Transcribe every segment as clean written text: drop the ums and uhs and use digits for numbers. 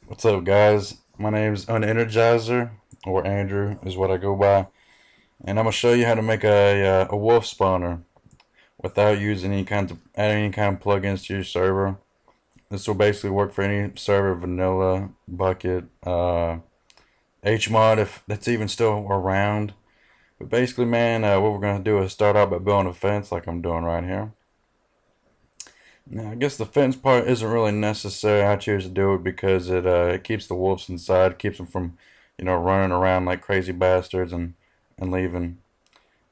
What's up, guys? My name's Unenergizer, or Andrew is what I go by, and I'm gonna show you how to make a wolf spawner without using adding any kind of plugins to your server. This will basically work for any server, vanilla, bucket, HMod if that's even still around. But basically, man, what we're gonna do is start out by building a fence like I'm doing right here. Now, I guess the fence part isn't really necessary. I choose to do it because it keeps the wolves inside, keeps them from, running around like crazy bastards and leaving.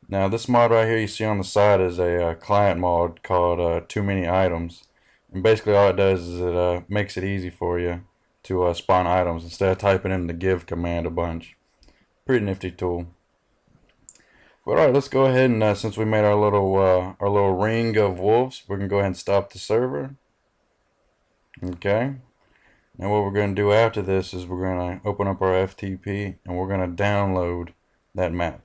Now, this mod right here you see on the side is a client mod called Too Many Items, and basically all it does is it makes it easy for you to spawn items instead of typing in the give command a bunch. Pretty nifty tool. But alright, let's go ahead and since we made our little ring of wolves, we're gonna go ahead and stop the server. Okay. Now what we're gonna do after this is we're gonna open up our FTP and we're gonna download that map.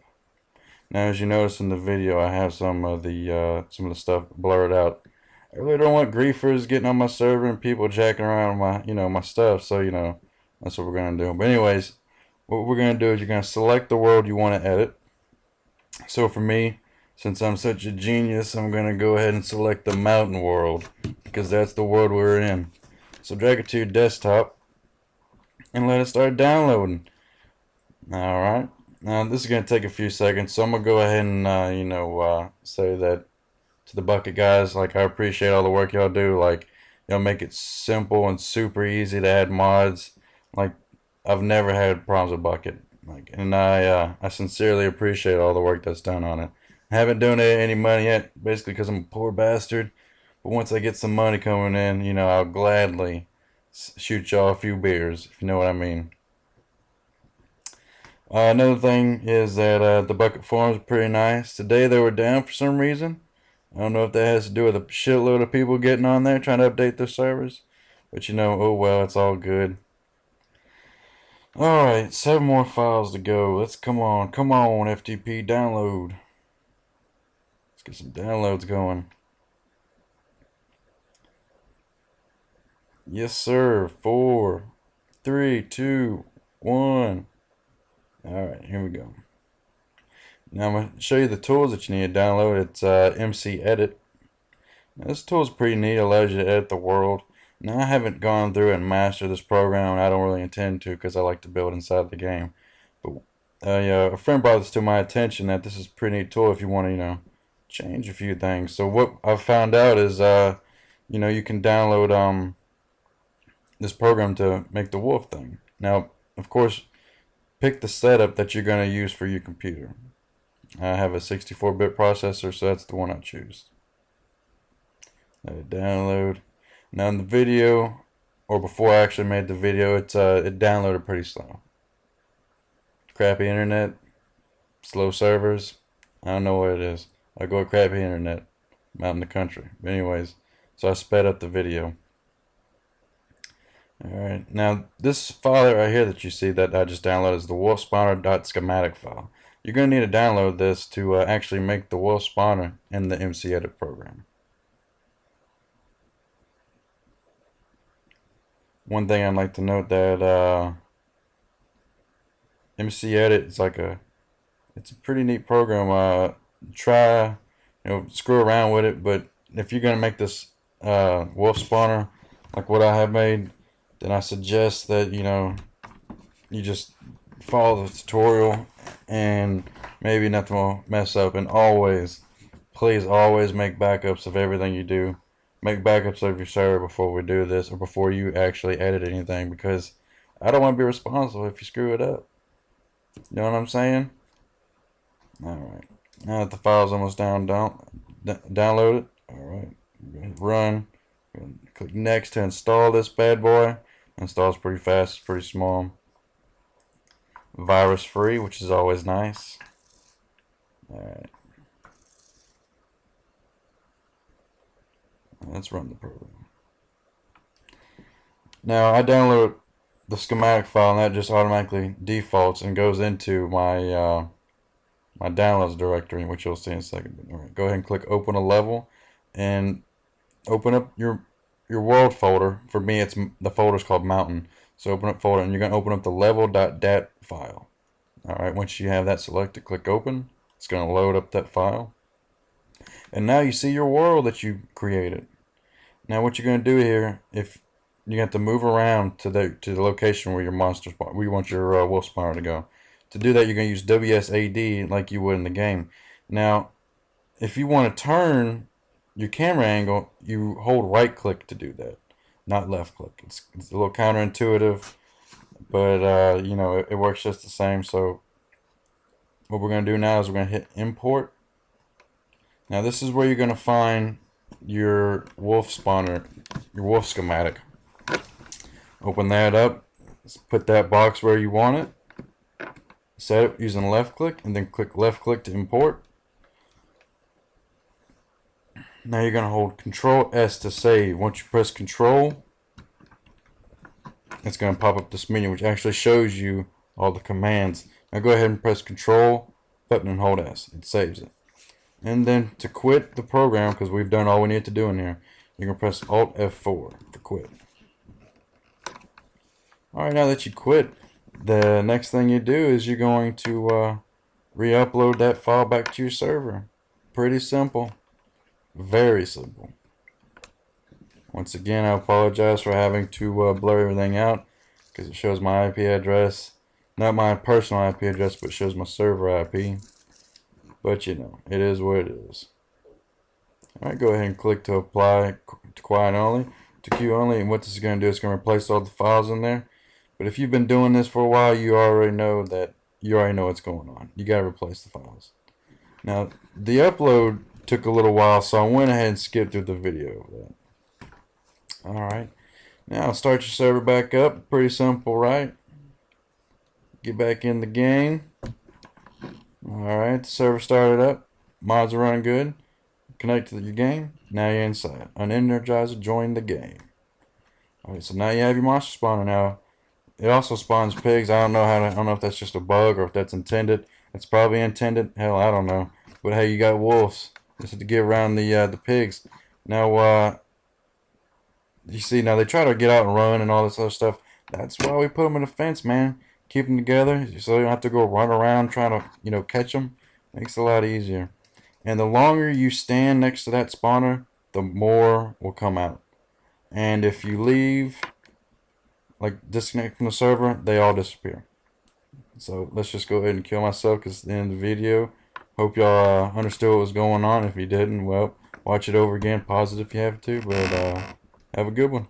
Now, as you notice in the video, I have some of the stuff blurred out. I really don't want griefers getting on my server and people jacking around my stuff. So that's what we're gonna do. But anyways, what we're gonna do is you're gonna select the world you want to edit. So for me, since I'm such a genius, I'm going to go ahead and select the mountain world because that's the world we're in. So drag it to your desktop and let it start downloading. Alright, now this is going to take a few seconds, so I'm going to go ahead and say that to the bucket guys, like, I appreciate all the work y'all do. Like, y'all make it simple and super easy to add mods. Like, I've never had problems with bucket. And I sincerely appreciate all the work that's done on it. I haven't donated any money yet, basically because I'm a poor bastard. But once I get some money coming in, I'll gladly shoot y'all a few beers, if you know what I mean. Another thing is that the bucket forums are pretty nice. Today they were down for some reason. I don't know if that has to do with a shitload of people getting on there trying to update their servers. But oh well, it's all good. Alright, 7 more files to go. Come on, FTP, download. Let's get some downloads going. Yes, sir. 4, 3, 2, 1. Alright, here we go. Now I'm going to show you the tools that you need to download. It's MCedit. Now, this tool is pretty neat. It allows you to edit the world. Now, I haven't gone through and mastered this program, and I don't really intend to because I like to build inside the game. But a friend brought this to my attention that this is a pretty neat tool if you want to, change a few things. So what I've found out is, you can download this program to make the wolf thing. Now, of course, pick the setup that you're going to use for your computer. I have a 64-bit processor, so that's the one I choose. Let it download. Now in the video, or before I actually made the video, it downloaded pretty slow. Crappy internet, slow servers, I don't know what it is. I go with crappy internet. I'm out in the country. But anyways, so I sped up the video. Alright, now this file right here that you see that I just downloaded is the wolfspanwer.schematic file. You're going to need to download this to actually make the wolf spawner in the MCedit program. One thing I'd like to note that MCedit is it's a pretty neat program. Try, screw around with it, but if you're gonna make this wolf spawner like what I have made, then I suggest that you just follow the tutorial and maybe nothing will mess up. And please always make backups of everything you do. Make backups of your server before we do this, or before you actually edit anything, because I don't want to be responsible if you screw it up. You know what I'm saying? Alright. Now that the file's almost download it. Alright. Run. Click next to install this bad boy. Installs pretty fast, it's pretty small. Virus free, which is always nice. Alright. Let's run the program. Now I download the schematic file and that just automatically defaults and goes into my my downloads directory, which you'll see in a second. Alright, go ahead and click open a level and open up your world folder. For me, the folder's called mountain. So open up folder, and you're going to open up the level.dat file. Alright, once you have that selected, click open. It's going to load up that file. And now you see your world that you created. Now what you're going to do here, if you have to move around to the location where your monster spawn, where you want your wolf spawner to go. To do that, you're going to use WSAD like you would in the game. Now, if you want to turn your camera angle, you hold right click to do that, not left click. It's a little counterintuitive, but you know, it works just the same. So what we're going to do now is we're going to hit import. Now this is where you're going to find your wolf spawner, your wolf schematic. Open that up, put that box where you want it, set it using left click, and then click left click to import. Now you're going to hold Control S to save. Once you press Control, it's going to pop up this menu, which actually shows you all the commands. Now go ahead and press Control button and hold S. It saves it. And then to quit the program, because we've done all we need to do in here, you're going to press Alt F4 to quit. Alright, now that you quit, the next thing you do is you're going to re-upload that file back to your server. Pretty simple. Very simple. Once again, I apologize for having to blur everything out, because it shows my IP address. Not my personal IP address, but it shows my server IP. But you know, it is what it is. Alright, go ahead and click to apply to quiet only, to queue only, and what this is going to do is going to replace all the files in there. But if you've been doing this for a while, you already know what's going on. You got to replace the files. Now, the upload took a little while, so I went ahead and skipped through the video of that. Alright, now start your server back up. Pretty simple, right? Get back in the game. Alright, the server started up. Mods are running good. Connect to your game. Now you're inside. Unenergizer, join the game. Alright, so now you have your monster spawner. Now, it also spawns pigs. I don't know if that's just a bug or if that's intended. It's probably intended. Hell, I don't know. But hey, you got wolves. Just to get around the pigs. Now, you see, now they try to get out and run and all this other stuff. That's why we put them in a fence, man. Keep them together so you don't have to go run around trying to, you know, catch them. Makes it a lot easier. And the longer you stand next to that spawner, the more will come out. And if you leave, like disconnect from the server, they all disappear. So let's just go ahead and kill myself because it's the end of the video. Hope y'all understood what was going on. If you didn't, well, watch it over again. Pause it if you have to. But have a good one.